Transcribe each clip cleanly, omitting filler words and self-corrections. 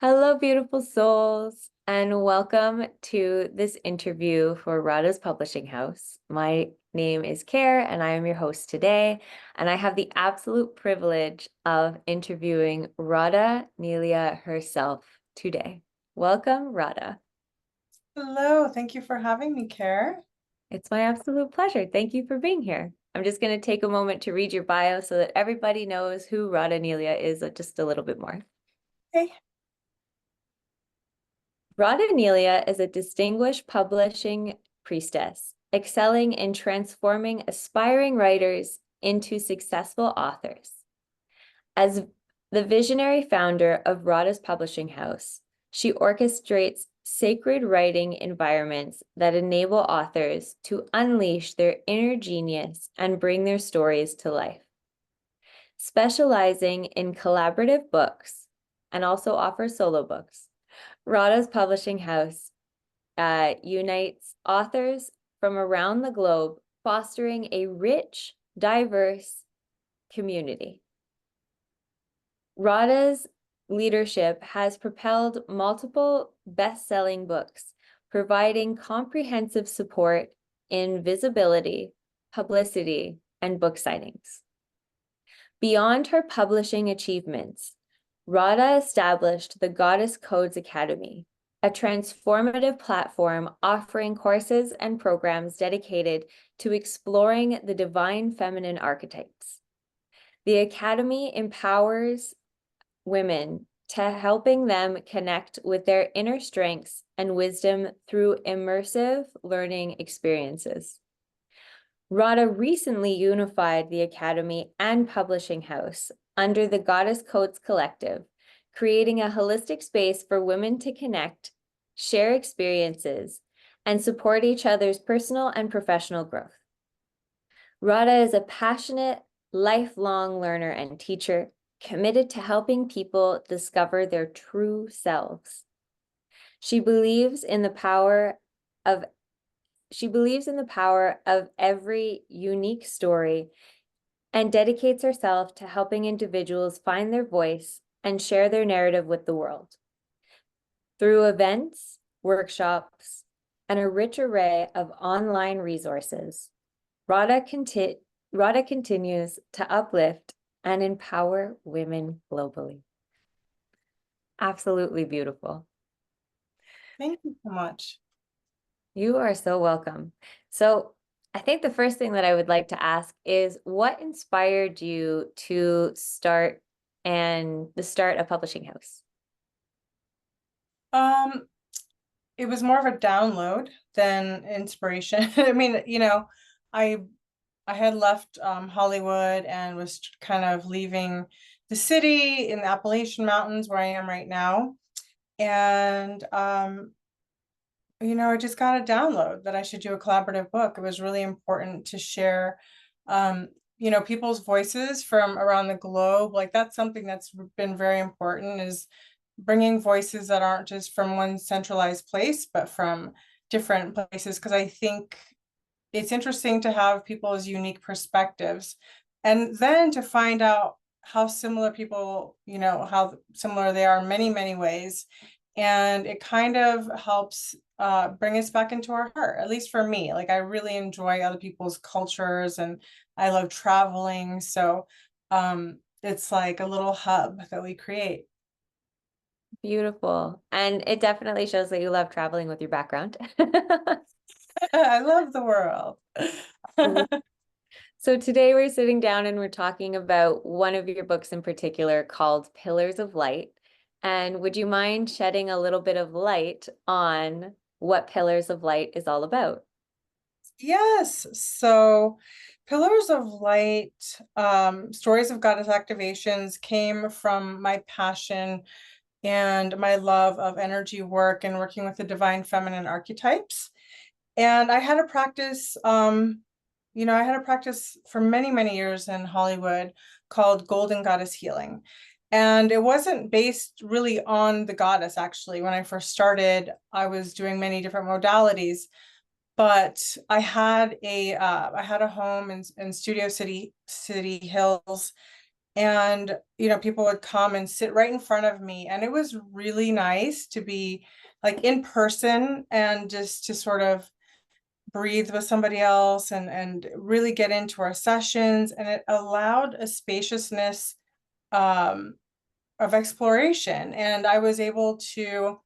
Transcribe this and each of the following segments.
Hello, beautiful souls, and welcome to this interview for Radha's Publishing House. My name is Care, and I am your host today. And I have the absolute privilege of interviewing Radhaa Nilia herself today. Welcome, Radhaa. Hello, thank you for having me, Care. It's my absolute pleasure. Thank you for being here. I'm just going to take a moment to read your bio so that everybody knows who Radhaa Nilia is just a little bit more. Hey. Radhaa Nilia is a distinguished publishing priestess, excelling in transforming aspiring writers into successful authors. As the visionary founder of Radha's Publishing House, she orchestrates sacred writing environments that enable authors to unleash their inner genius and bring their stories to life. Specializing in collaborative books and also offers solo books, Radha's Publishing House unites authors from around the globe, fostering a rich, diverse community. Radha's leadership has propelled multiple best-selling books, providing comprehensive support in visibility, publicity, and book signings. Beyond her publishing achievements, Radhaa established the Goddess Codes Academy, a transformative platform offering courses and programs dedicated to exploring the divine feminine archetypes. The Academy empowers women to helping them connect with their inner strengths and wisdom through immersive learning experiences. Radhaa recently unified the Academy and Publishing House under the Goddess Codes Collective, creating a holistic space for women to connect, share experiences, and support each other's personal and professional growth. Radhaa is a passionate, lifelong learner and teacher, committed to helping people discover their true selves. She believes in the power of every unique story and dedicates herself to helping individuals find their voice and share their narrative with the world. Through events, workshops, and a rich array of online resources, Radhaa continues to uplift and empower women globally. Absolutely beautiful. Thank you so much. You are so welcome. So I think the first thing that I would like to ask is what inspired you to start a publishing house? It was more of a download than inspiration. I mean, I had left Hollywood and was kind of leaving the city in the Appalachian Mountains where I am right now. And I just got a download that I should do a collaborative book. It was really important to share people's voices from around the globe. Like that's something that's been very important, is bringing voices that aren't just from one centralized place, but from different places. Because I think it's interesting to have people's unique perspectives, and then to find out how similar people, how similar they are in many, many ways. And it kind of helps bring us back into our heart, at least for me. Like I really enjoy other people's cultures and I love traveling. So it's like a little hub that we create. Beautiful. And it definitely shows that you love traveling with your background. I love the world. So today we're sitting down and we're talking about one of your books in particular called Pillars of Light. And would you mind shedding a little bit of light on what Pillars of Light is all about? Yes. So Pillars of Light, Stories of Goddess Activations came from my passion and my love of energy work and working with the divine feminine archetypes. And I had a practice, for many, many years in Hollywood called Golden Goddess Healing. And it wasn't based really on the goddess, actually. When I first started, I was doing many different modalities, but I had a home in Studio City Hills, And, people would come and sit right in front of me. And it was really nice to be like in person and just to sort of breathe with somebody else and really get into our sessions. And it allowed a spaciousness of exploration. And I was able to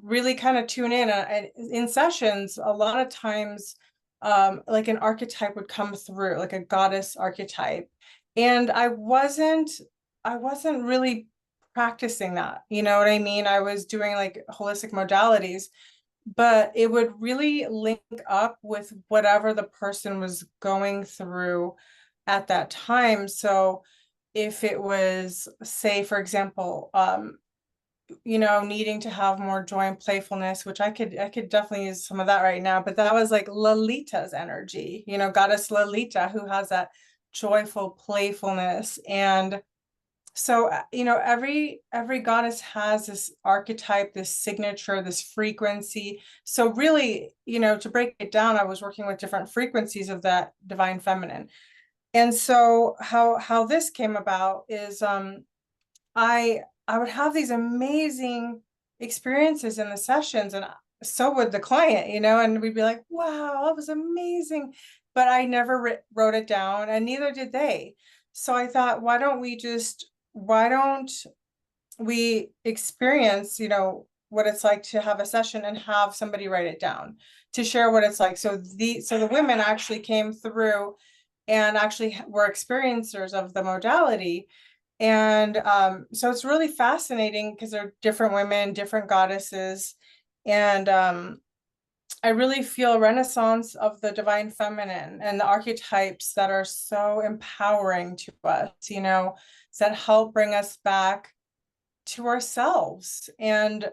really kind of tune in. In sessions, a lot of times, like an archetype would come through, like a goddess archetype. And I wasn't really practicing that. You know what I mean? I was doing like holistic modalities, but it would really link up with whatever the person was going through at that time. So if it was, say, for example, needing to have more joy and playfulness, which I could definitely use some of that right now, but that was like Lolita's energy, goddess Lolita, who has that joyful playfulness. And so, every goddess has this archetype, this signature, this frequency. So really, to break it down, I was working with different frequencies of that divine feminine. And so how this came about is I would have these amazing experiences in the sessions, and so would the client, and we'd be like, wow, that was amazing. But I never wrote it down, and neither did they. So I thought, why don't we experience, what it's like to have a session and have somebody write it down to share what it's like. So the women actually came through and actually were experiencers of the modality. And so it's really fascinating because they're different women, different goddesses. And I really feel a renaissance of the divine feminine and the archetypes that are so empowering to us, that help bring us back to ourselves. And,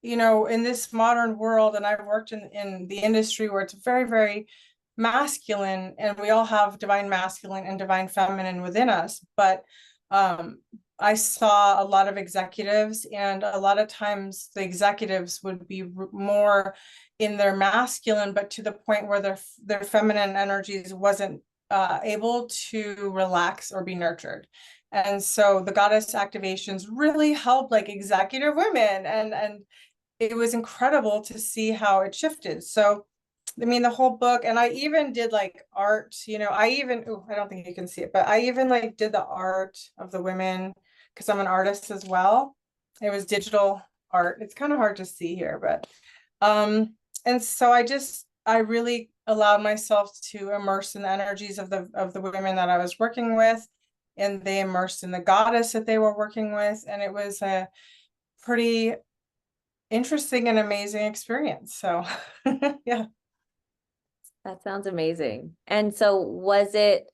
in this modern world, and I've worked in the industry where it's very, very masculine, and we all have divine masculine and divine feminine within us. But I saw a lot of executives, and a lot of times the executives would be more in their masculine, but to the point where their feminine energies wasn't able to relax or be nurtured. And so the goddess activations really helped like executive women, and it was incredible to see how it shifted. So I mean, the whole book, and I even did like art, I don't think you can see it, but I even like did the art of the women because I'm an artist as well. It was digital art. It's kind of hard to see here, but, and so I really allowed myself to immerse in the energies of the women that I was working with, and they immersed in the goddess that they were working with. And it was a pretty interesting and amazing experience. So, yeah. That sounds amazing. And so was the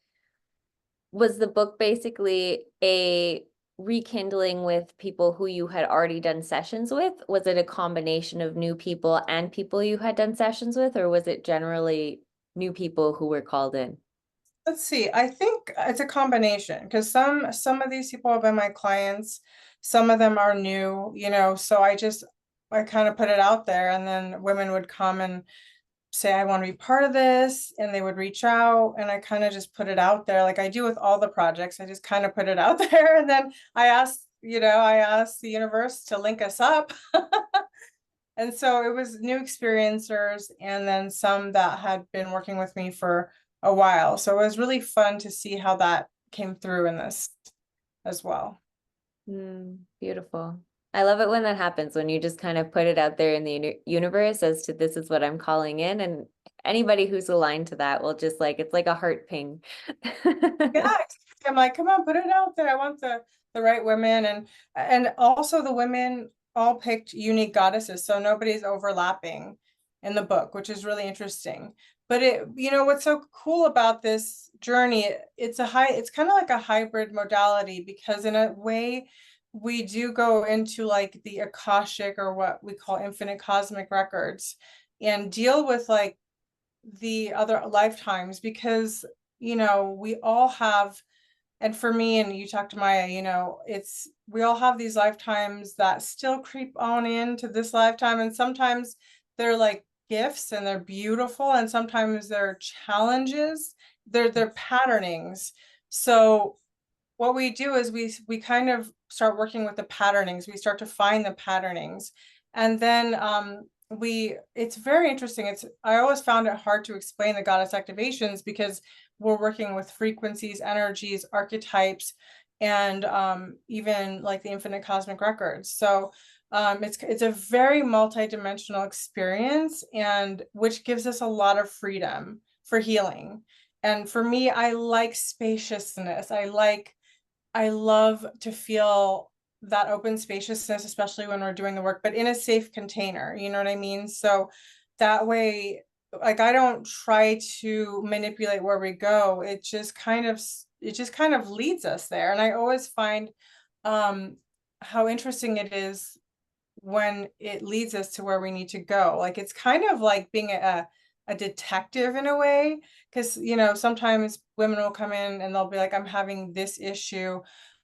book basically a rekindling with people who you had already done sessions with? Was it a combination of new people and people you had done sessions with, or was it generally new people who were called in? Let's see. I think it's a combination because some of these people have been my clients, some of them are new, so I kind of put it out there, and then women would come and say, I want to be part of this, and they would reach out, and I kind of just put it out there like I do with all the projects. I just kind of put it out there, and then I asked the universe to link us up. And so it was new experiencers, and then some that had been working with me for a while. So it was really fun to see how that came through in this as well. Beautiful. I love it when that happens, when you just kind of put it out there in the universe as to this is what I'm calling in, and anybody who's aligned to that will just like, it's like a heart ping. Yeah, I'm like, come on, put it out there. I want the right women, and also the women all picked unique goddesses, so nobody's overlapping in the book, which is really interesting. But what's so cool about this journey, it's kind of like a hybrid modality, because in a way we do go into like the Akashic, or what we call infinite cosmic records, and deal with like the other lifetimes, because we all have, and for me, and you talk to Maya, we all have these lifetimes that still creep on into this lifetime, and sometimes they're like gifts and they're beautiful, and sometimes they're challenges, they're patternings. So what we do is we kind of start working with the patternings. We start to find the patternings, and then it's very interesting. I always found it hard to explain the goddess activations because we're working with frequencies, energies, archetypes, and even like the infinite cosmic records. So it's a very multidimensional experience, and which gives us a lot of freedom for healing. And for me, I like spaciousness. I love to feel that open spaciousness, especially when we're doing the work, but in a safe container, you know what I mean? So that way, like, I don't try to manipulate where we go. It just kind of leads us there. And I always find how interesting it is when it leads us to where we need to go. Like, it's kind of like being a detective in a way, because sometimes women will come in and they'll be like, I'm having this issue,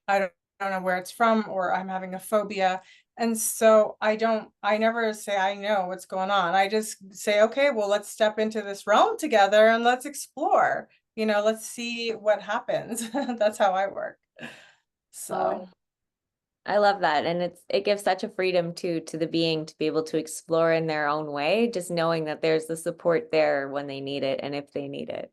I don't know where it's from, or I'm having a phobia. And so I never say I know what's going on. I just say, okay, well, let's step into this realm together and let's explore, let's see what happens. That's how I work. Oh, So I love that. And it gives such a freedom to the being to be able to explore in their own way, just knowing that there's the support there when they need it and if they need it.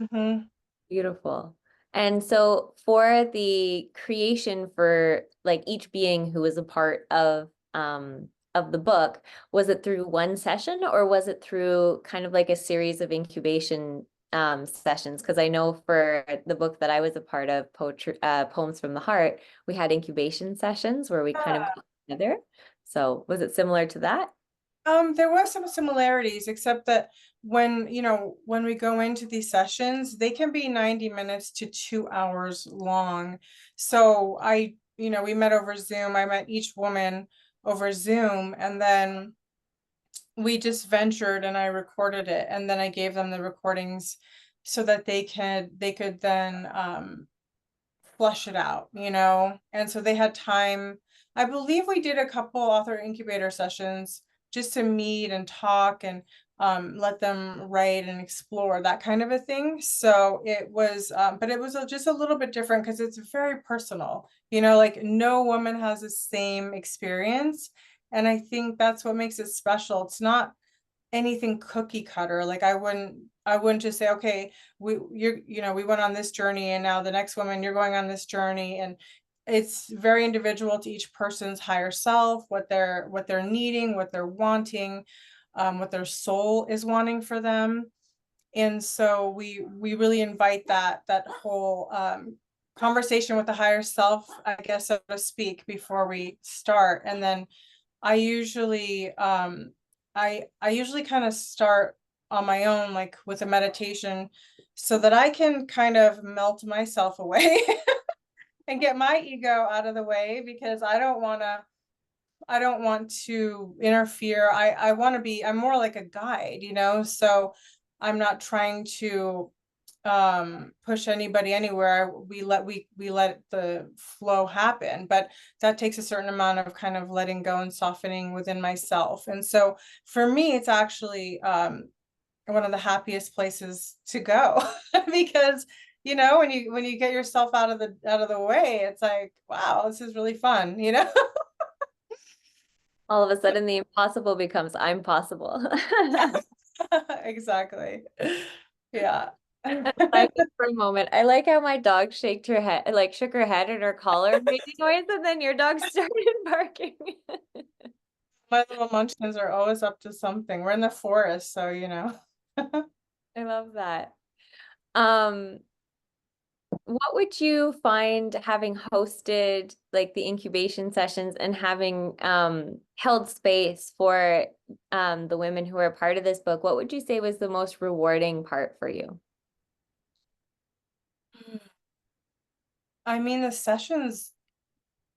mhm. Beautiful. And so for the creation for like each being who was a part of the book, was it through one session or was it through kind of like a series of incubation sessions? Because I know for the book that I was a part of, Poetry Poems from the Heart, we had incubation sessions where we kind of got together. So was it similar to that? There was some similarities, except that when we go into these sessions, they can be 90 minutes to 2 hours long. So we met over Zoom. I met each woman over Zoom, and then we just ventured and I recorded it, and then I gave them the recordings so that they could then flush it out, and so they had time. I believe we did a couple author incubator sessions just to meet and talk and let them write and explore that kind of a thing. So it was but it was just a little bit different because it's very personal, like no woman has the same experience, and I think that's what makes it special. It's not anything cookie cutter. Like, I wouldn't just say, okay, we went on this journey and now the next woman, you're going on this journey. And it's very individual to each person's higher self, what they're needing, what they're wanting, what their soul is wanting for them. And so we really invite that whole conversation with the higher self, I guess, so to speak, before we start. And then I usually I usually kind of start on my own, like with a meditation, so that I can kind of melt myself away and get my ego out of the way, because I don't want to interfere. I want to be, I'm more like a guide, so I'm not trying to push anybody anywhere. We let the flow happen, but that takes a certain amount of kind of letting go and softening within myself. And so for me, it's actually one of the happiest places to go because when you get yourself out of the way, it's like, wow, this is really fun. All of a sudden, the impossible becomes I'm possible. Exactly. Yeah. I for a moment. I like how my dog shaked her head, like shook her head and her collar made a noise, and then your dog started barking. My little munchkins are always up to something. We're in the forest, so I love that. Um, what would you find having hosted like the incubation sessions and having held space for the women who are a part of this book, what would you say was the most rewarding part for you? I mean, the sessions,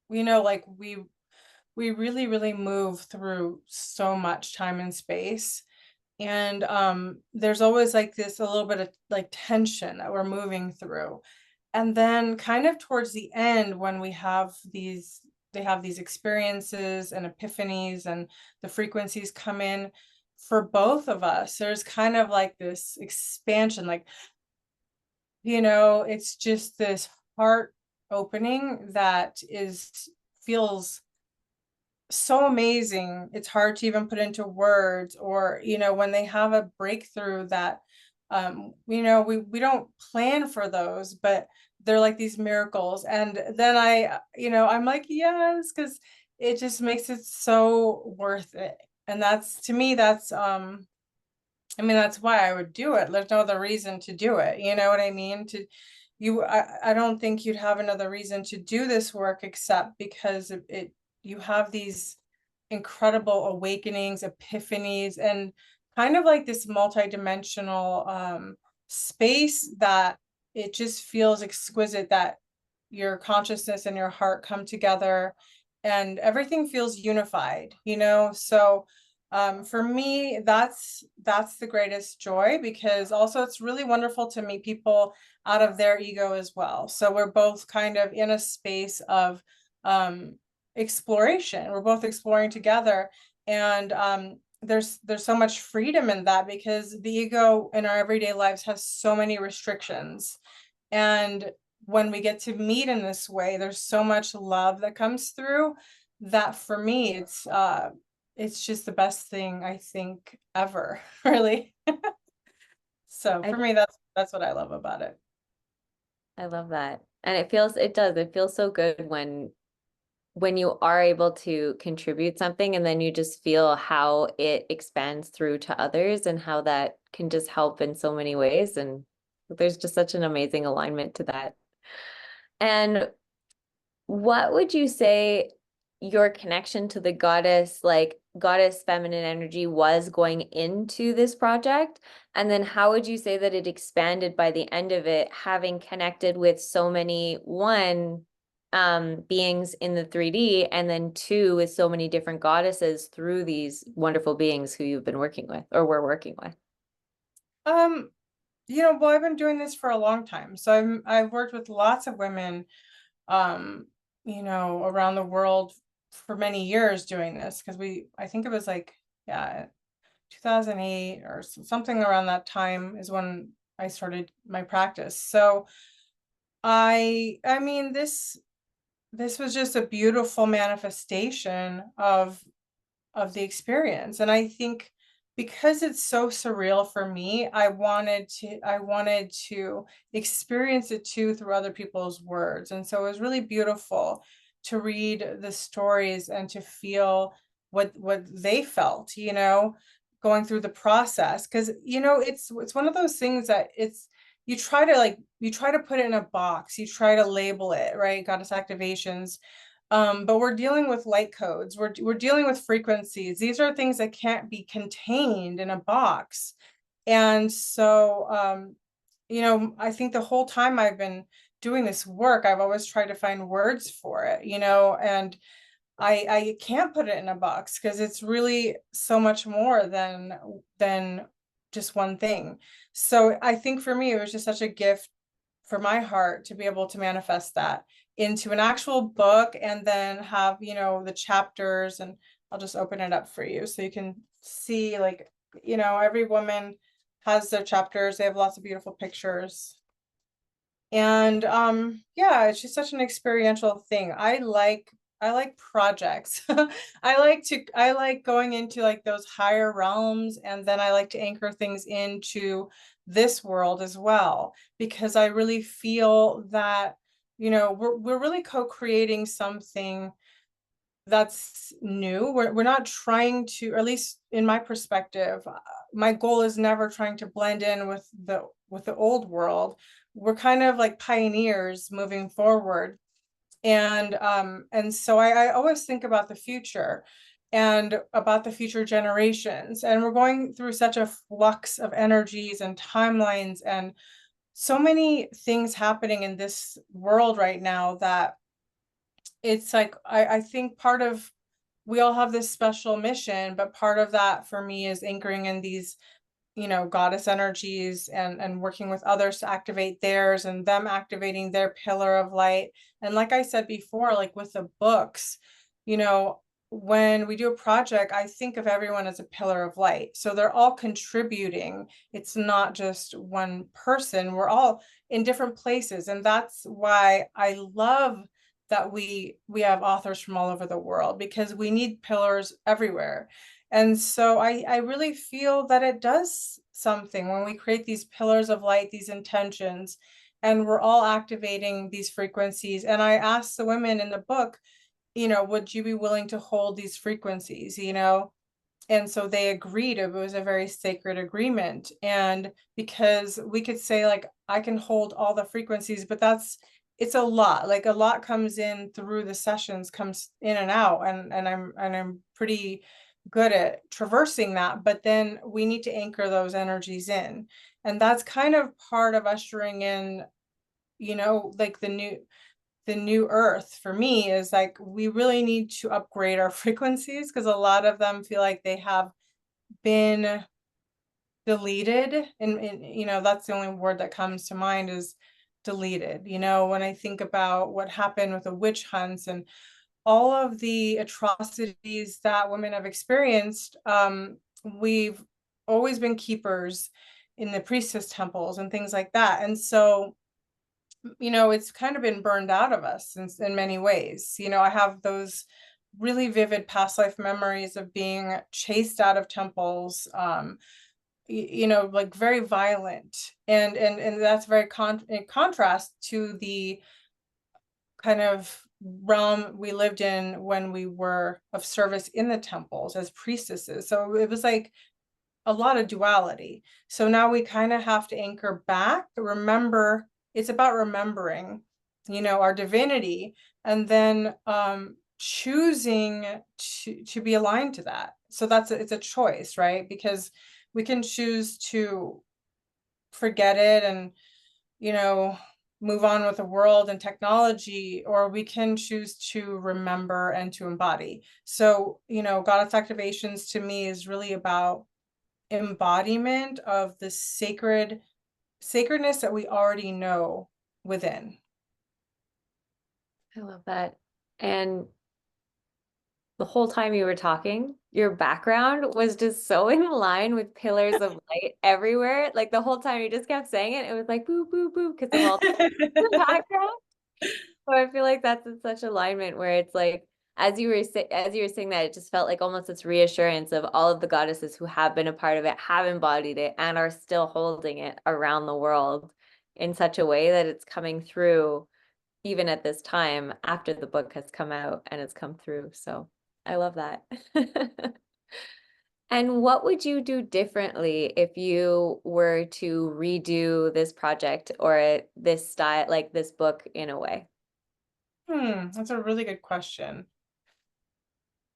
like we really, really move through so much time and space. And there's always like this a little bit of like tension that we're moving through. And then kind of towards the end, when they have these experiences and epiphanies and the frequencies come in for both of us, there's kind of like this expansion, like, it's just this heart opening that feels so amazing. It's hard to even put into words, or, when they have a breakthrough that, we don't plan for those, but they're like these miracles. And then I'm like, yes, because it just makes it so worth it. And to me, that's why I would do it. There's no other reason to do it. You know what I mean? I don't think you'd have another reason to do this work except because you have these incredible awakenings, epiphanies, and kind of like this multidimensional space that it just feels exquisite, that your consciousness and your heart come together and everything feels unified, So for me, that's the greatest joy, because also it's really wonderful to meet people out of their ego as well. So we're both kind of in a space of exploration. We're both exploring together, and there's so much freedom in that, because the ego in our everyday lives has so many restrictions. And when we get to meet in this way, there's so much love that comes through, that for me, it's just the best thing I think ever, really. So I for me, that's what I love about it. I love that. And it feels so good when you are able to contribute something and then you just feel how it expands through to others and how that can just help in so many ways. And there's just such an amazing alignment to that. And what would you say your connection to the goddess feminine energy was going into this project? And then how would you say that it expanded by the end of it, having connected with so many, beings in the 3D, and then two, with so many different goddesses through these wonderful beings who you've been working with or were working with? Um, well, I've been doing this for a long time. So I've worked with lots of women, um, around the world for many years doing this, because I think it was like, yeah, 2008 or something around that time is when I started my practice. So I mean, this was just a beautiful manifestation of the experience. And I think because it's so surreal for me, I wanted to experience it too through other people's words. And so it was really beautiful to read the stories and to feel what they felt, going through the process. Because it's one of those things that you try to put it in a box, you try to label it, right? Goddess activations, but we're dealing with light codes. We're dealing with frequencies. These are things that can't be contained in a box. And so, I think the whole time I've been doing this work, I've always tried to find words for it, and I can't put it in a box, because it's really so much more than just one thing. So I think for me, it was just such a gift for my heart to be able to manifest that into an actual book, and then have, the chapters. And I'll just open it up for you so you can see, like, every woman has their chapters. They have lots of beautiful pictures. And yeah, it's just such an experiential thing. I like projects. I like going into like those higher realms, and then I like to anchor things into this world as well, because I really feel that, we're really co-creating something that's new. We're not trying to, or at least in my perspective, my goal is never trying to blend in with the old world. We're kind of like pioneers moving forward. And so I always think about the future and about the future generations. And we're going through such a flux of energies and timelines, and so many things happening in this world right now, that it's like, I think we all have this special mission, but part of that for me is anchoring in these, goddess energies, and working with others to activate theirs, and them activating their pillar of light. And like I said before, like with the books, you know, when we do a project, I think of everyone as a pillar of light. So they're all contributing. It's not just one person. We're all in different places. And that's why I love that we have authors from all over the world, because we need pillars everywhere. And so I really feel that it does something when we create these pillars of light, these intentions, and we're all activating these frequencies. And I asked the women in the book, would you be willing to hold these frequencies, And so they agreed. It was a very sacred agreement. And because we could say, like, I can hold all the frequencies, but it's a lot. Like, a lot comes in through the sessions, comes in and out, and I'm pretty good at traversing that. But then we need to anchor those energies in. And that's kind of part of ushering in, like the new earth for me is like, we really need to upgrade our frequencies, because a lot of them feel like they have been deleted. And that's the only word that comes to mind is deleted. When I think about what happened with the witch hunts and all of the atrocities that women have experienced, we've always been keepers in the priestess temples and things like that. And so it's kind of been burned out of us in many ways. I have those really vivid past life memories of being chased out of temples, like very violent. And that's very in contrast to the kind of realm we lived in when we were of service in the temples as priestesses. So it was like a lot of duality. So now we kind of have to anchor back, remember, it's about remembering, our divinity, and then choosing to be aligned to that. So it's a choice, right? Because we can choose to forget it and, move on with the world and technology, or we can choose to remember and to embody. So, goddess activations to me is really about embodiment of the sacredness that we already know within. I love that. And the whole time you were talking, your background was just so in line with pillars of light everywhere. Like the whole time you just kept saying it, it was like boo, boo, boo, because of all the background. So I feel like that's in such alignment where it's like, as you were saying that, it just felt like almost this reassurance of all of the goddesses who have been a part of it, have embodied it, and are still holding it around the world in such a way that it's coming through even at this time after the book has come out and it's come through. So I love that. And what would you do differently if you were to redo this project or this style, like this book in a way? That's a really good question.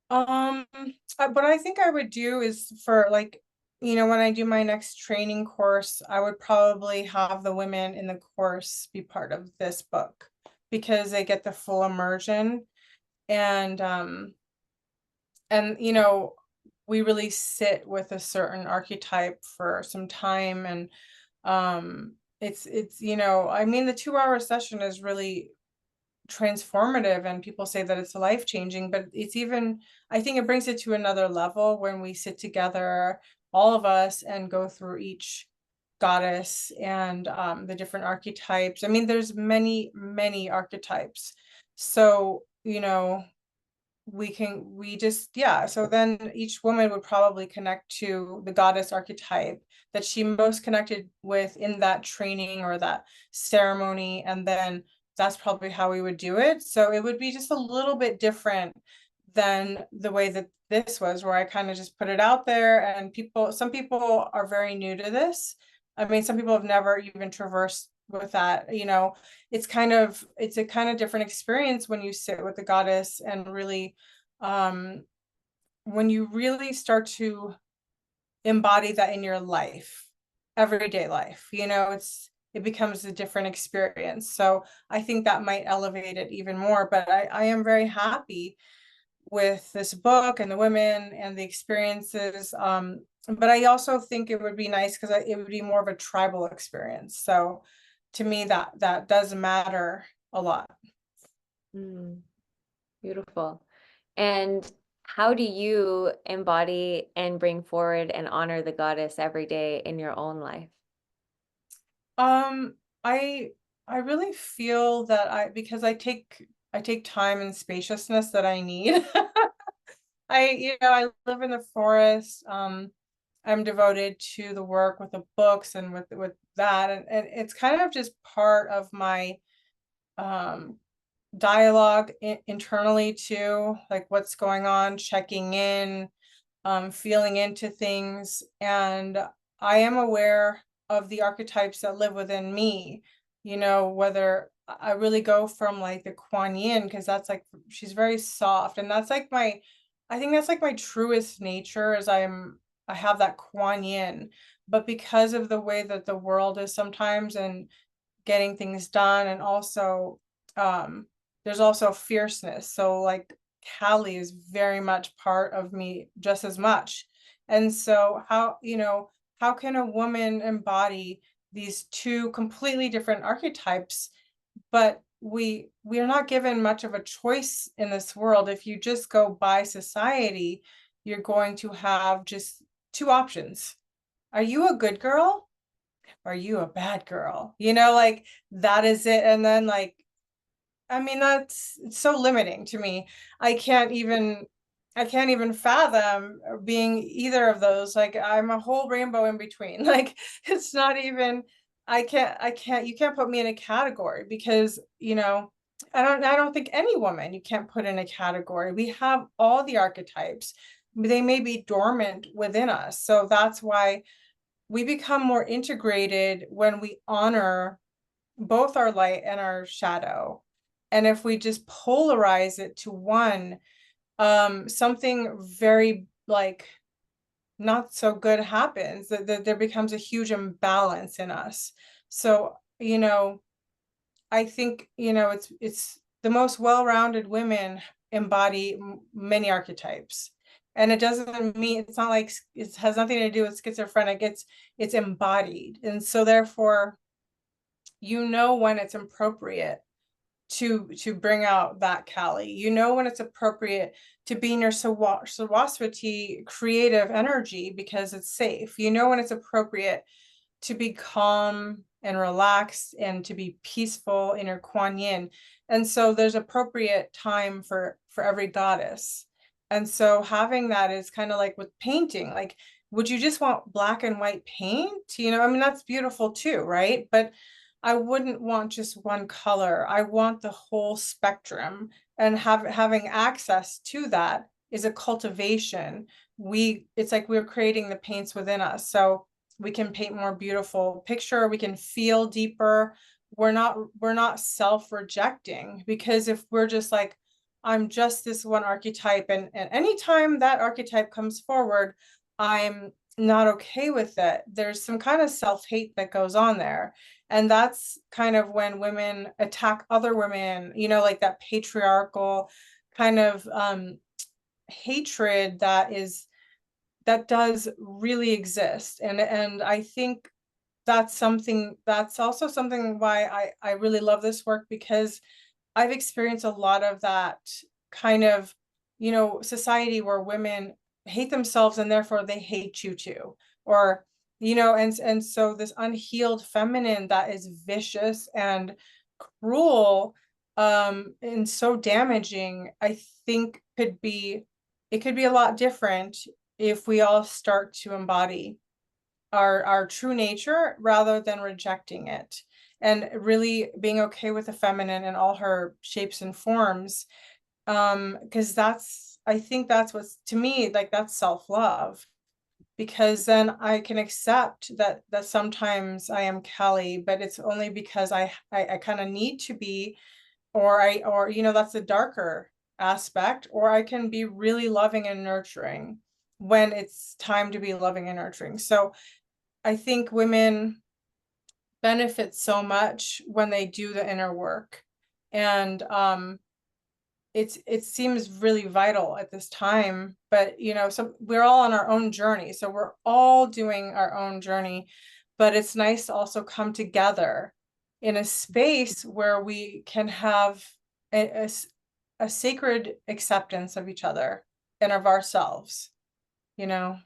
What I think I would do is, for like, when I do my next training course, I would probably have the women in the course be part of this book, because they get the full immersion. And we really sit with a certain archetype for some time. And it's I mean, the 2-hour session is really transformative, and people say that it's life-changing, but it's even, I think it brings it to another level when we sit together, all of us, and go through each goddess and the different archetypes. I mean, there's many archetypes. So so then each woman would probably connect to the goddess archetype that she most connected with in that training or that ceremony, and then that's probably how we would do it. So it would be just a little bit different than the way that this was, where I kind of just put it out there, and some people are very new to this. I mean, some people have never even traversed with that. It's a kind of different experience when you sit with the goddess, and really, when you really start to embody that in your life, everyday life, it becomes a different experience. So I think that might elevate it even more. But I am very happy with this book and the women and the experiences. But I also think it would be nice, because it would be more of a tribal experience. So to me, that does matter a lot. Mm, beautiful. And how do you embody and bring forward and honor the goddess every day in your own life? Um, I really feel that because I take time and spaciousness that I need. I live in the forest. I'm devoted to the work with the books and with that, and it's kind of just part of my um dialogue internally too, like what's going on, checking in, feeling into things. And I am aware of the archetypes that live within me, whether I really go from like the Kuan Yin, because that's like, she's very soft. And that's like I think that's like my truest nature is I have that Kuan Yin. But because of the way that the world is sometimes and getting things done, and also um there's also fierceness, so like Callie is very much part of me just as much. And so how can a woman embody these two completely different archetypes? But we are not given much of a choice in this world. If you just go by society, you're going to have just two options. Are you a good girl? Are you a bad girl? Like that is it. And then like, I mean, it's so limiting to me. I can't even I can't even fathom being either of those. Like I'm a whole rainbow in between. Like it's not even you can't put me in a category because, I don't think any woman you can't put in a category. We have all the archetypes. They may be dormant within us. So that's why we become more integrated when we honor both our light and our shadow. And if we just polarize it to one, something very like not so good happens, that there becomes a huge imbalance in us. So, I think, it's the most well-rounded women embody many archetypes. And it doesn't mean, it's not like it has nothing to do with schizophrenic, it's embodied. And so therefore, when it's appropriate to bring out that Callie. When it's appropriate to be in your Saraswati creative energy because it's safe. When it's appropriate to be calm and relaxed and to be peaceful in your Kuan Yin. And so there's appropriate time for every goddess. And so having that is kind of like with painting, like, would you just want black and white paint? I mean, that's beautiful too, right? But I wouldn't want just one color. I want the whole spectrum, and having access to that is a cultivation. It's like we're creating the paints within us. So we can paint more beautiful picture, we can feel deeper. We're not self-rejecting, because if we're just like, I'm just this one archetype, and anytime that archetype comes forward, I'm not okay with it, there's some kind of self-hate that goes on there. And that's kind of when women attack other women, like that patriarchal kind of hatred that does really exist. And I think that's also something why I really love this work, because I've experienced a lot of that kind of, society where women hate themselves and therefore they hate you too. Or, and so this unhealed feminine that is vicious and cruel, and so damaging, I think it could be a lot different if we all start to embody our true nature rather than rejecting it, and really being okay with the feminine in all her shapes and forms. Because I think that's what's, to me, like, that's self-love, because then I can accept that sometimes I am Kelly, but it's only because I kind of need to be, or that's a darker aspect, or I can be really loving and nurturing when it's time to be loving and nurturing. So I think women benefit so much when they do the inner work. And it seems really vital at this time, but so we're all on our own journey, so we're all doing our own journey, but it's nice to also come together in a space where we can have a sacred acceptance of each other. and of ourselves, you know?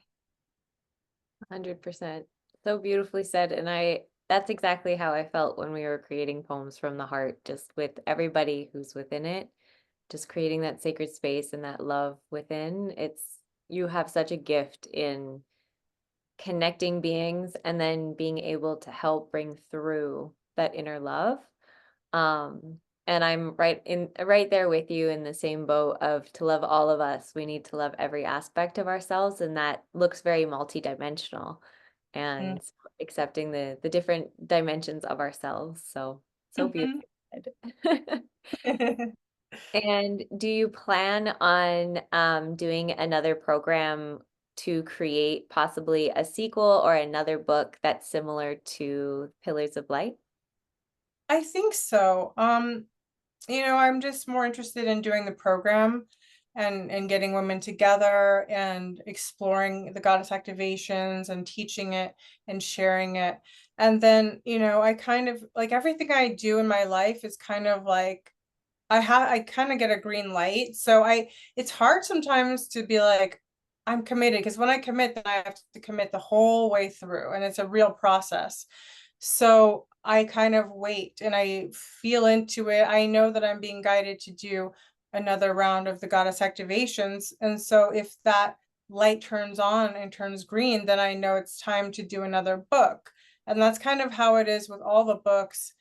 100%. So beautifully said. And that's exactly how I felt when we were creating Poems from the Heart, just with everybody who's within it, just creating that sacred space and that love within. You have such a gift in connecting beings and then being able to help bring through that inner love. Um, and I'm right there with you in the same boat of to love all of us, we need to love every aspect of ourselves, and that looks very multidimensional Mm. and accepting the different dimensions of ourselves. So Mhm. beautiful. And do you plan on doing another program to create possibly a sequel or another book that's similar to Pillars of Light? I think so. I'm just more interested in doing the program and getting women together and exploring the goddess activations and teaching it and sharing it. And then, I kind of like everything I do in my life is kind of like I kind of get a green light. So it's hard sometimes to be like, I'm committed, because when I commit, then I have to commit the whole way through, and it's a real process. So I kind of wait and I feel into it. I know that I'm being guided to do another round of the goddess activations. And so if that light turns on and turns green, then I know it's time to do another book. And that's kind of how it is with all the books.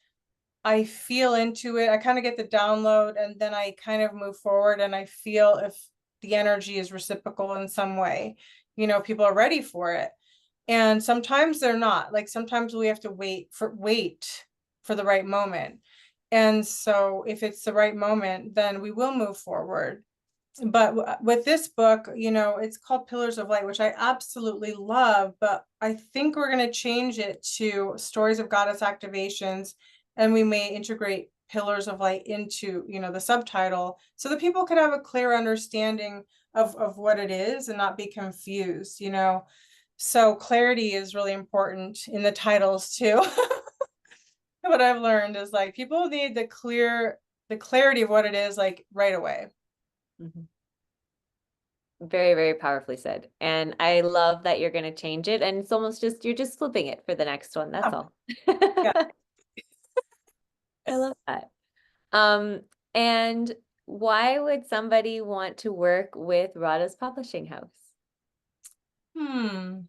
I feel into it. I kind of get the download, and then I kind of move forward, and I feel if the energy is reciprocal in some way, people are ready for it. And sometimes they're not. Like sometimes we have to wait for the right moment. And so if it's the right moment, then we will move forward. But with this book, it's called Pillars of Light, which I absolutely love, but I think we're going to change it to Stories of Goddess Activations, and we may integrate Pillars of Light into, the subtitle, so that people could have a clear understanding of what it is and not be confused. So clarity is really important in the titles too. What I've learned is like people need the clarity of what it is, like right away. Mhm. Very, very powerfully said. And I love that you're going to change it. And it's almost you're just flipping it for the next one. That's Yeah, all. yeah. I love that. Um, and why would somebody want to work with Radha's Publishing House? Hmm.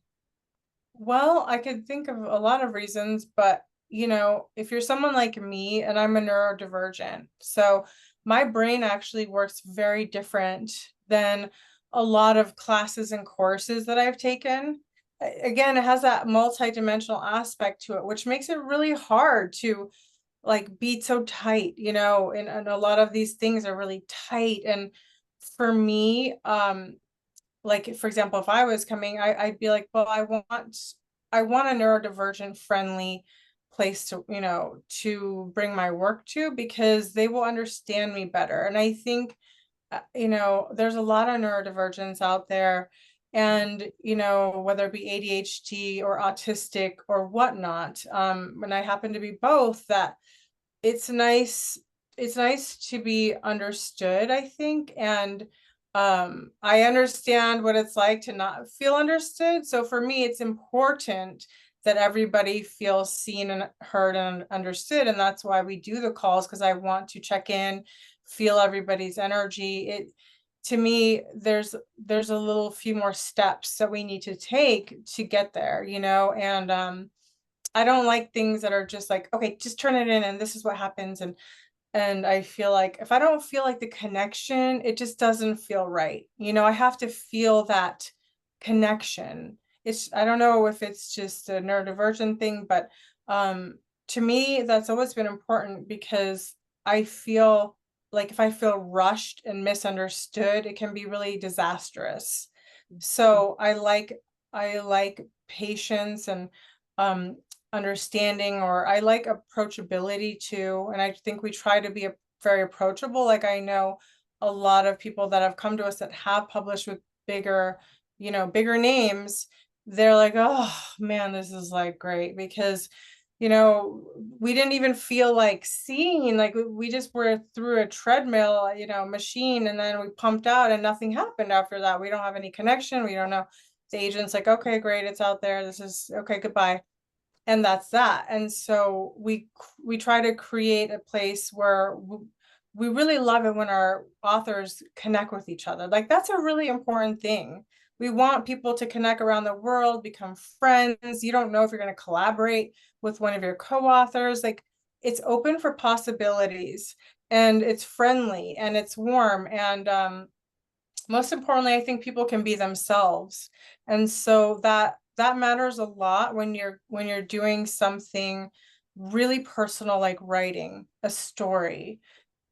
Well, I could think of a lot of reasons, but if you're someone like me, and I'm a neurodivergent, so my brain actually works very different than a lot of classes and courses that I've taken. Again, it has that multidimensional aspect to it, which makes it really hard to like be so tight, and a lot of these things are really tight. And for me, like for example, if I was coming, I'd be like, well, I want a neurodivergent friendly place to bring my work to, because they will understand me better. And I think there's a lot of neurodivergence out there, and whether it be ADHD or autistic or whatnot, and I happen to be both, that it's nice it's nice to be understood, I think. And I understand what it's like to not feel understood. So for me, it's important that everybody feels seen and heard and understood. And that's why we do the calls, because I want to check in, feel everybody's energy. It To me, there's a little few more steps that we need to take to get there, and I don't like things that are just like, okay, just turn it in and this is what happens. And I feel like if I don't feel like the connection, it just doesn't feel right. I have to feel that connection. I don't know if it's just a neurodivergent thing, but to me, that's always been important, because I feel like if I feel rushed and misunderstood, it can be really disastrous. So I like patience and um understanding, or I like approachability too. And I think we try to be very approachable. Like I know a lot of people that have come to us that have published with bigger names. They're like, oh man, this is like great, because you know, we didn't even feel like seeing, like we just were through a treadmill, you know, machine, and then we pumped out and nothing happened after that. We don't have any connection. We don't know. The agent's like, okay, great, it's out there. This is okay, goodbye. And that's that. And so we try to create a place where we really love it when our authors connect with each other. Like, that's a really important thing. We want people to connect around the world, become friends. You don't know if you're going to collaborate with one of your co-authors. Like, it's open for possibilities, and it's friendly and it's warm. And most importantly, I think people can be themselves. And so that matters a lot when you're doing something really personal, like writing a story,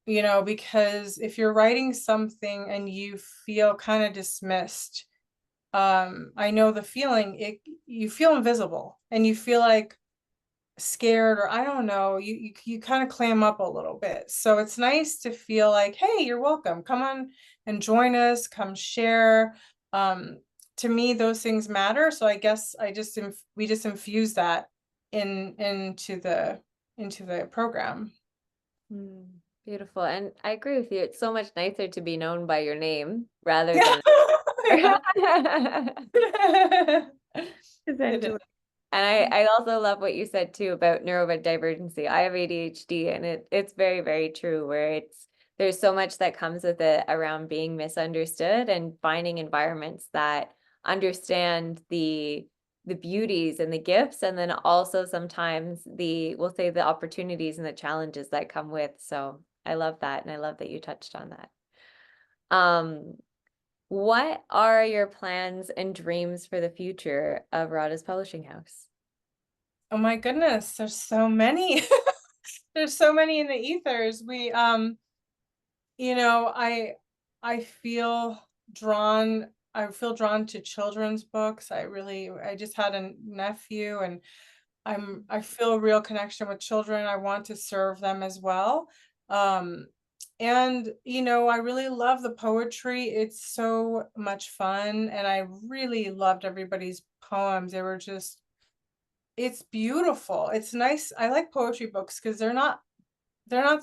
you know, because if you're writing something and you feel kind of dismissed, I know the feeling, you feel invisible and you feel like scared, or I don't know, you kind of clam up a little bit. So it's nice to feel like, hey, you're welcome, come on and join us, come share. To me, those things matter. So I guess we just infuse that into the program. Beautiful. And I agree with you. It's so much nicer to be known by your name rather Yeah. than Yeah. It is. essentially. And I also love what you said too about neurodivergency. I have ADHD, and it's very, very true, where there's so much that comes with it around being misunderstood and finding environments that understand the beauties and the gifts, and then also sometimes we'll say the opportunities and the challenges that come with. So I love that, and I love that you touched on that. What are your plans and dreams for the future of Radha's Publishing House? Oh my goodness, there's so many. There's so many in the ethers. You know, I feel drawn to children's books. I just had a nephew, and I feel a real connection with children. I want to serve them as well. Um, and you know, I really love the poetry. It's so much fun, and I really loved everybody's poems. It's beautiful. It's nice. I like poetry books because they're not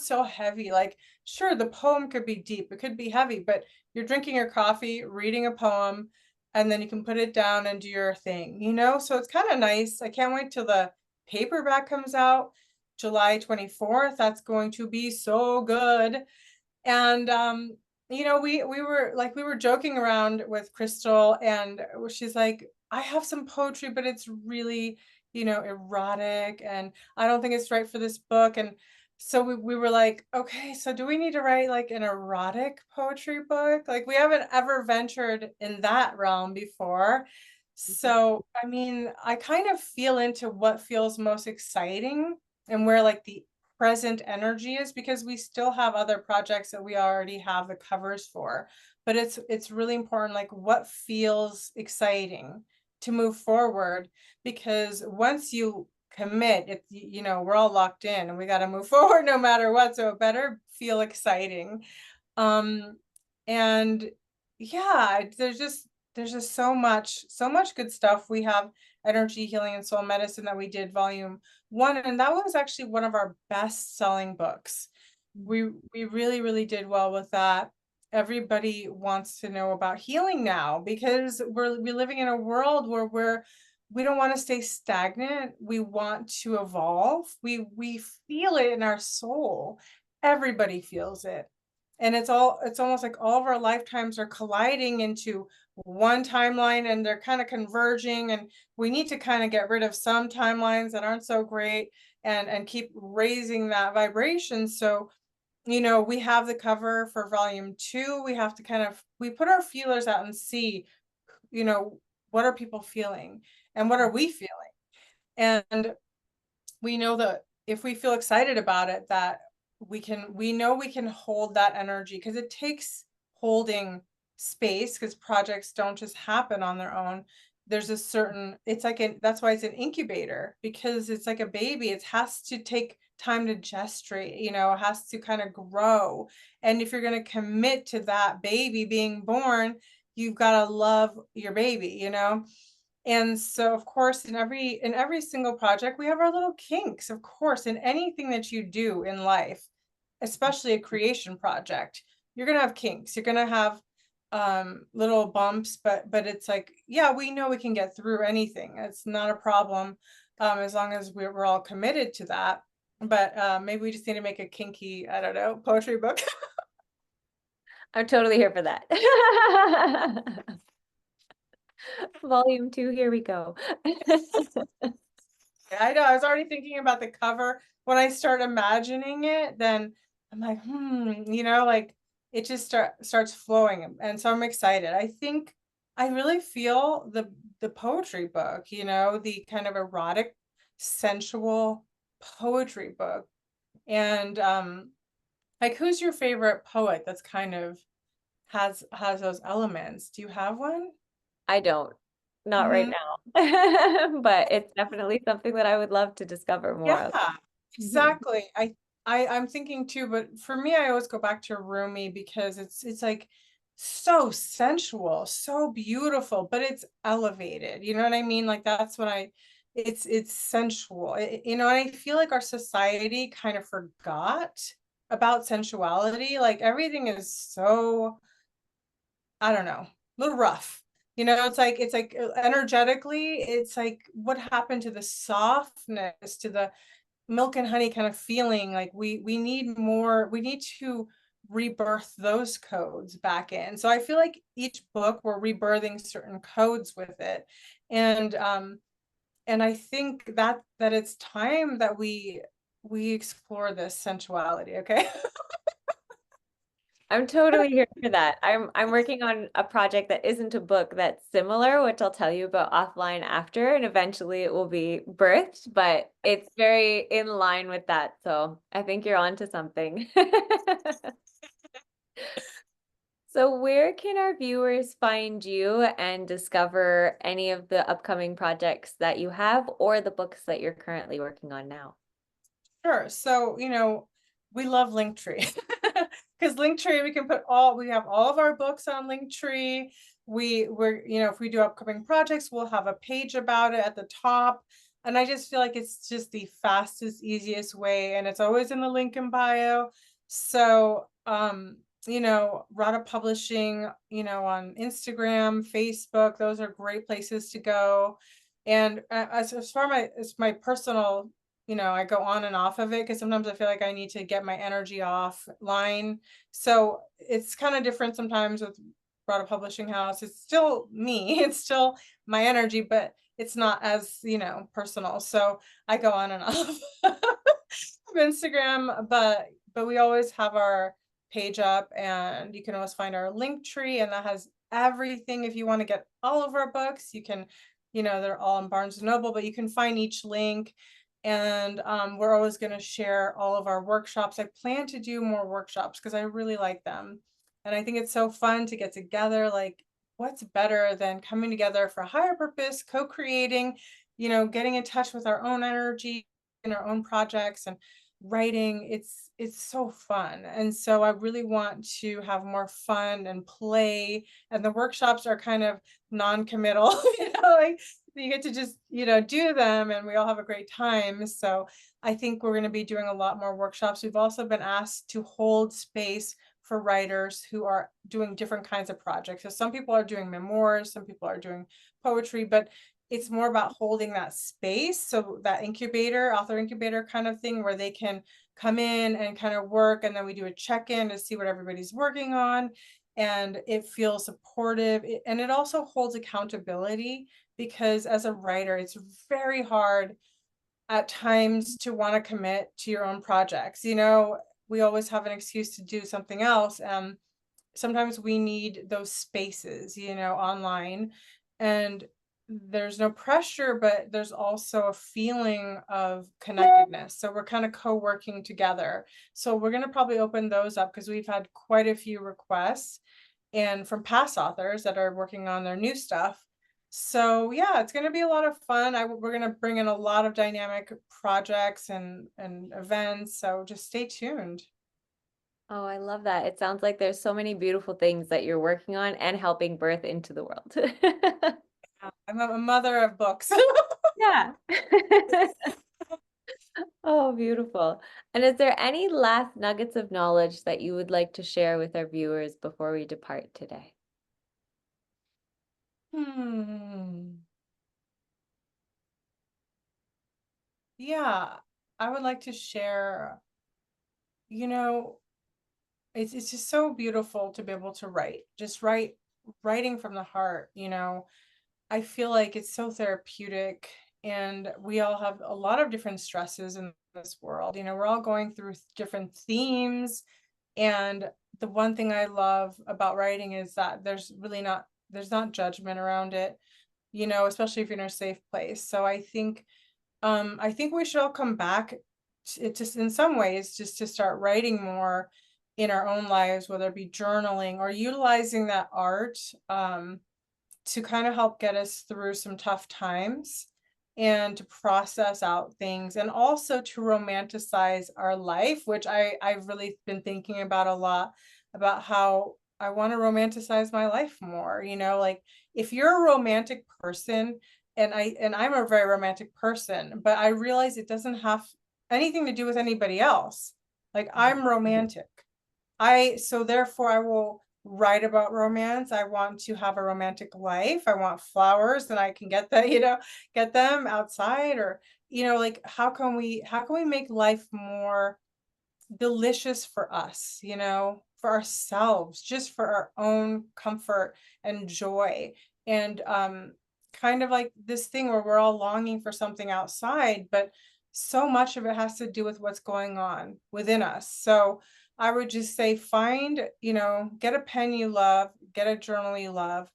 so heavy. Like, sure, the poem could be deep, it could be heavy, but you're drinking your coffee, reading a poem, and then you can put it down and do your thing, you know? So it's kind of nice. I can't wait till the paperback comes out, July 24th. That's going to be so good. And you know, we were joking around with Crystal, and she's like, I have some poetry, but it's really, you know, erotic, and I don't think it's right for this book. And so we were like, okay, so do we need to write like an erotic poetry book? Like, we haven't ever ventured in that realm before. So I mean, I kind of feel into what feels most exciting and where like the present energy is, because we still have other projects that we already have the covers for. But it's really important, like, what feels exciting to move forward, because once you commit, it, you know, we're all locked in and we got to move forward no matter what. So it better feel exciting. And yeah, there's just so much good stuff. We have Energy, Healing, and Soul Medicine that we did volume 1, and that was actually one of our best selling books. We really did well with that. Everybody wants to know about healing now, because we're living in a world where we don't want to stay stagnant. We want to evolve. We feel it in our soul. Everybody feels it. And it's almost like all of our lifetimes are colliding into one timeline, and they're kind of converging, and we need to kind of get rid of some timelines that aren't so great, and keep raising that vibration. So, you know, we have the cover for volume 2. We have to we put our feelers out and see, you know, what are people feeling and what are we feeling? And we know that if we feel excited about it, that we know we can hold that energy, because it takes holding space, because projects don't just happen on their own. There's a certain, it's like that's why it's an incubator, because it's like a baby. It has to take time to gestate, you know, it has to kind of grow. And if you're going to commit to that baby being born, you've got to love your baby, you know. And so, of course, in every single project, we have our little kinks, of course, in anything that you do in life, especially a creation project, you're gonna have kinks. You're gonna have little bumps, but it's like, yeah, we know we can get through anything. It's not a problem, as long as we're all committed to that. But maybe we just need to make a kinky, I don't know, poetry book. I'm totally here for that. Volume 2, here we go. I know, I was already thinking about the cover. When I start imagining it, then I'm like, like it just starts flowing. And so I'm excited. I think I really feel the poetry book, the kind of erotic, sensual poetry book. And like, who's your favorite poet that's kind of has those elements? Do you have one? I don't, not right Mhm. now, but it's definitely something that I would love to discover more of. Yeah, exactly. I'm thinking too, but for me, I always go back to Rumi because it's like so sensual, so beautiful, but it's elevated. You know what I mean? Like that's what it's sensual. And I feel like our society kind of forgot about sensuality. Like everything is so, I don't know, a little rough. It's like energetically, it's like what happened to the softness, to the milk and honey kind of feeling. Like we need more, we need to rebirth those codes back in. So I feel like each book we're rebirthing certain codes with it. And I think that it's time that we explore this sensuality, okay? I'm totally here for that. I'm working on a project that isn't a book that's similar, which I'll tell you about offline after, and eventually it will be birthed, but it's very in line with that. So I think you're onto something. So where can our viewers find you and discover any of the upcoming projects that you have or the books that you're currently working on now? Sure. So, we love Linktree because Linktree, we have all of our books on Linktree. If we do upcoming projects, we'll have a page about it at the top. And I just feel like it's just the fastest, easiest way. And it's always in the link in bio. So, Radhaa Publishing, on Instagram, Facebook, those are great places to go. And as far as my personal, I go on and off of it because sometimes I feel like I need to get my energy offline. So it's kind of different sometimes with Radhaa Publishing House. It's still me, it's still my energy, but it's not as, personal. So I go on and off of Instagram, but we always have our page up, and you can always find our link tree, and that has everything. If you want to get all of our books, you can, they're all in Barnes and Noble, but you can find each link. And we're always going to share all of our workshops. I plan to do more workshops because I really like them. And I think it's so fun to get together. Like, what's better than coming together for a higher purpose, co-creating, getting in touch with our own energy in our own projects and writing. It's so fun. And so I really want to have more fun and play. And the workshops are kind of non-committal, like you get to just, do them, and we all have a great time. So I think we're going to be doing a lot more workshops. We've also been asked to hold space for writers who are doing different kinds of projects. So some people are doing memoirs, some people are doing poetry, but it's more about holding that space. So that incubator, author incubator kind of thing, where they can come in and kind of work, and then we do a check-in to see what everybody's working on. And it feels supportive, and it also holds accountability, because as a writer, it's very hard at times to want to commit to your own projects. We always have an excuse to do something else. Sometimes we need those spaces, online, and there's no pressure, but there's also a feeling of connectedness. So we're kind of co-working together. So we're going to probably open those up because we've had quite a few requests and from past authors that are working on their new stuff. So yeah, it's going to be a lot of fun. We're going to bring in a lot of dynamic projects and events. So just stay tuned. Oh, I love that. It sounds like there's so many beautiful things that you're working on and helping birth into the world. I'm a mother of books. Yeah. Oh, beautiful. And is there any last nuggets of knowledge that you would like to share with our viewers before we depart today? Hmm. Yeah, I would like to share, you know, it's just so beautiful to be able to write, just writing from the heart, I feel like it's so therapeutic, and we all have a lot of different stresses in this world. We're all going through different themes, and the one thing I love about writing is that there's not judgment around it, especially if you're in a safe place. So I think we should all come back to, just in some ways, just to start writing more in our own lives, whether it be journaling or utilizing that art, to kind of help get us through some tough times and to process out things, and also to romanticize our life, which I've really been thinking about a lot, about how I want to romanticize my life more. Like, if you're a romantic person, and I'm a very romantic person, but I realize it doesn't have anything to do with anybody else. Like, I'm romantic. So therefore I will write about romance. I want to have a romantic life. I want flowers, and I can get that, get them outside, or, like, how can we make life more delicious for us, for ourselves, just for our own comfort and joy. And kind of like this thing where we're all longing for something outside, but so much of it has to do with what's going on within us. So I would just say, get a pen you love, get a journal you love,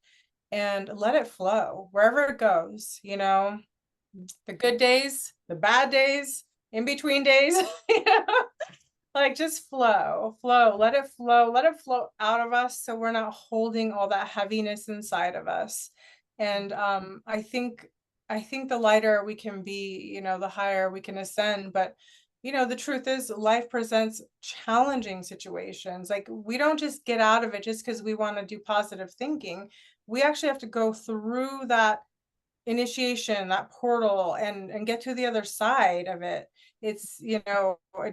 and let it flow wherever it goes, the good days, the bad days, in between days, you know? Like, just let it flow out of us, so we're not holding all that heaviness inside of us. And I think the lighter we can be, the higher we can ascend. But the truth is, life presents challenging situations. Like, we don't just get out of it just because we want to do positive thinking. We actually have to go through that initiation, that portal, and get to the other side of it. It's, it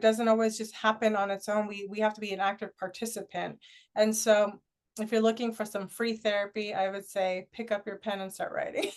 doesn't always just happen on its own. We have to be an active participant. And so if you're looking for some free therapy, I would say pick up your pen and start writing.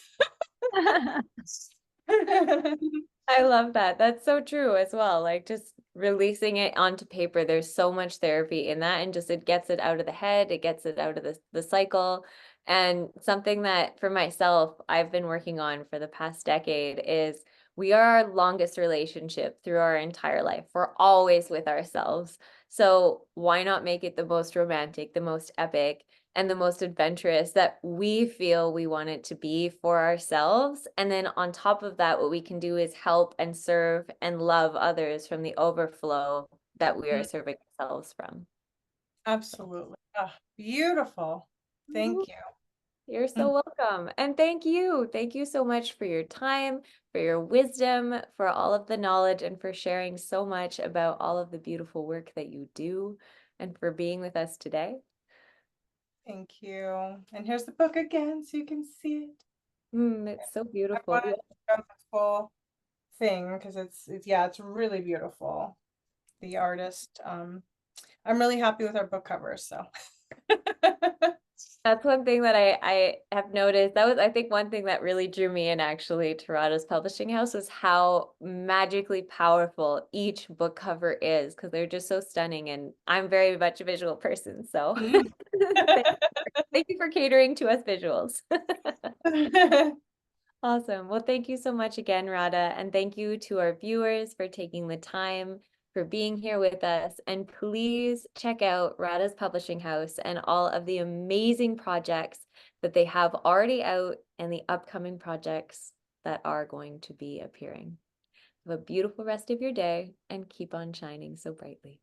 I love that. That's so true as well. Like, just releasing it onto paper, there's so much therapy in that, and just it gets it out of the head, it gets it out of the cycle. And something that for myself I've been working on for the past decade is we are our longest relationship through our entire life. We're always with ourselves. So why not make it the most romantic, the most epic, and the most adventurous that we feel we want it to be for ourselves? And then on top of that, what we can do is help and serve and love others from the overflow that we are Mm, serving ourselves from. absolutely. Ah, beautiful. Mhm. Thank you. You're Mm, so welcome. And thank you. Thank you so much for your time, for your wisdom, for all of the knowledge, and for sharing so much about all of the beautiful work that you do, and for being with us today. thank you. And here's the book again, so you can see it. It's so I beautiful. wanted to show the full thing because it's really beautiful. The artist. I'm really happy with our book covers, so. That's one thing that I have noticed. That was, I think, one thing that really drew me in actually to Radha's Publishing House was how magically powerful each book cover is, because they're just so stunning. And I'm very much a visual person. So Mm. thank, thank you for catering to us visuals. Awesome. Well, thank you so much again, Radha. And thank you to our viewers for taking the time, for being here with us. And please check out Radha's Publishing House and all of the amazing projects that they have already out and the upcoming projects that are going to be appearing. Have a beautiful rest of your day and keep on shining so brightly.